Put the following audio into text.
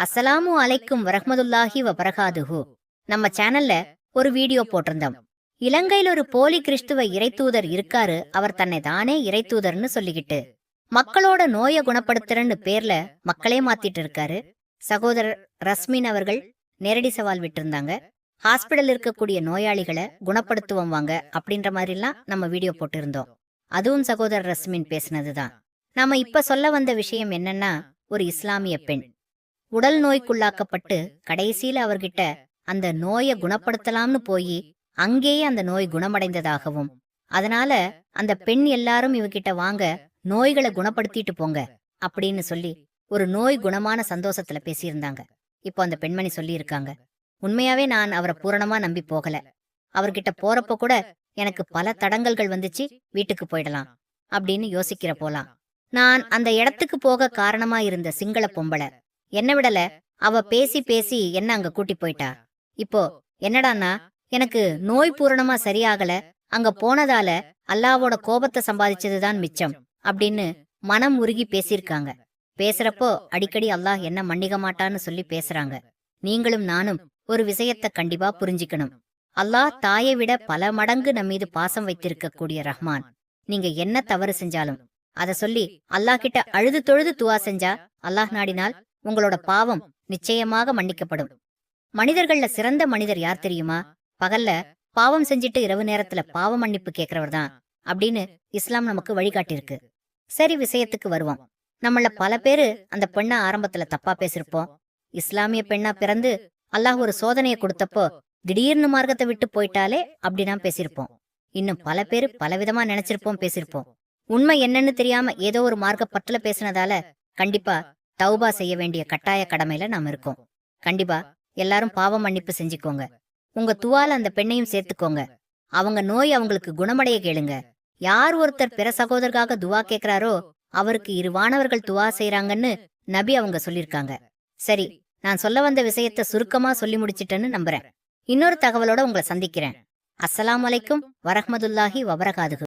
அஸ்ஸலாமு அலைக்கும் வரஹ்மத்துல்லாஹி வபரகாதுஹு. நம்ம சேனல்ல ஒரு வீடியோ போட்டிருந்தோம். இலங்கையில் ஒரு போலி கிறிஸ்துவ இறைத்தூதர் இருக்காரு. அவர் தன்னை தானே இறைத்தூதர்னு சொல்லிக்கிட்டு மக்களோட நோயை குணப்படுத்துறன்னு பேர்ல மக்களே மாத்திட்டு இருக்காரு. சகோதரர் ரஸ்மின் அவர்கள் நேரடி சவால் விட்டிருந்தாங்க. ஹாஸ்பிடல் இருக்கக்கூடிய நோயாளிகளை குணப்படுத்துவோம் வாங்க அப்படின்ற மாதிரிலாம் நம்ம வீடியோ போட்டிருந்தோம். அதுவும் சகோதரர் ரஸ்மின் பேசினதுதான். நாம இப்ப சொல்ல வந்த விஷயம் என்னன்னா, ஒரு இஸ்லாமிய பெண் உடல் நோய்க்குள்ளாக்கப்பட்டு கடைசியில அவர்கிட்ட அந்த நோயை குணப்படுத்தலாம்னு போய் அங்கேயே அந்த நோய் குணமடைந்ததாகவும், அதனால அந்த பெண் எல்லாரும் இவகிட்ட வாங்க நோய்களை குணப்படுத்திட்டு போங்க அப்படின்னு சொல்லி ஒரு நோய் குணமான சந்தோஷத்துல பேசியிருந்தாங்க. இப்போ அந்த பெண்மணி சொல்லி இருக்காங்க, உண்மையாவே நான் அவரை பூரணமா நம்பி போகல. அவர்கிட்ட போறப்ப கூட எனக்கு பல தடங்கல்கள் வந்துச்சு, வீட்டுக்கு போயிடலாம் அப்படின்னு யோசிக்கிற போலாம். நான் அந்த இடத்துக்கு போக காரணமா இருந்த சிங்கள பொம்பளை என்ன விடல, அவ பேசி பேசி என்ன அங்க கூட்டி போயிட்டா. இப்போ என்னடான்னா, எனக்கு நோய் பூரணமா சரியாகல, அங்க போனதால அல்லாவோட கோபத்தை சம்பாதிச்சதுதான் மிச்சம் அப்படின்னு மனம் உருகி பேசியிருக்காங்க. பேசுறப்போ அடிக்கடி அல்லாஹ் என்ன மன்னிக்க மாட்டான்னு சொல்லி பேசுறாங்க. நீங்களும் நானும் ஒரு விஷயத்த கண்டிப்பா புரிஞ்சுக்கணும். அல்லாஹ் தாயை விட பல மடங்கு நம் மீது பாசம் வைத்திருக்க கூடிய ரஹ்மான். நீங்க என்ன தவறு செஞ்சாலும் அத சொல்லி அல்லாஹ் கிட்ட அழுது தொழுது துவா செஞ்சா அல்லாஹ் நாடினால் உங்களோட பாவம் நிச்சயமாக மன்னிக்கப்படும். மனிதர்கள்ல சிறந்த மனிதர் யார் தெரியுமா? பகல்ல பாவம் செஞ்சிட்டு இரவு நேரத்துல பாவ மன்னிப்பு கேட்கிறவர் தான் அப்படின்னு இஸ்லாம் நமக்கு வழிகாட்டியிருக்கு. சரி, விஷயத்துக்கு வருவோம். நம்மள பல பேரு அந்த பெண்ணா ஆரம்பத்துல தப்பா பேசிருப்போம். இஸ்லாமிய பெண்ணா பிறந்து அல்லாஹ் ஒரு சோதனையை கொடுத்தப்போ திடீர்னு மார்க்கத்தை விட்டு போயிட்டாலே அப்படின்னா பேசிருப்போம். இன்னும் பல பேரு பலவிதமா நினைச்சிருப்போம், பேசிருப்போம். உண்மை என்னன்னு தெரியாம ஏதோ ஒரு மார்க்க பட்டுல பேசினதால கண்டிப்பா தௌபா செய்ய வேண்டிய கட்டாய கடமையில நாம் இருக்கோம். கண்டிப்பா எல்லாரும் பாவ மன்னிப்பு செஞ்சுக்கோங்க. உங்க துவால அந்த பெண்ணையும் சேர்த்துக்கோங்க. அவங்க நோய் அவங்களுக்கு குணமடைய கேளுங்க. யார் ஒருத்தர் பிற சகோதரராக துவா கேட்கிறாரோ அவருக்கு இருவானவர்கள் துவா செய்யறாங்கன்னு நபி அவங்க சொல்லிருக்காங்க. சரி, நான் சொல்ல வந்த விஷயத்த சுருக்கமா சொல்லி முடிச்சிட்டேன்னு நம்புறேன். இன்னொரு தகவலோட உங்களை சந்திக்கிறேன். அஸ்ஸலாமு அலைக்கும் வரஹ்மத்துல்லாஹி வபரகாதுஹு.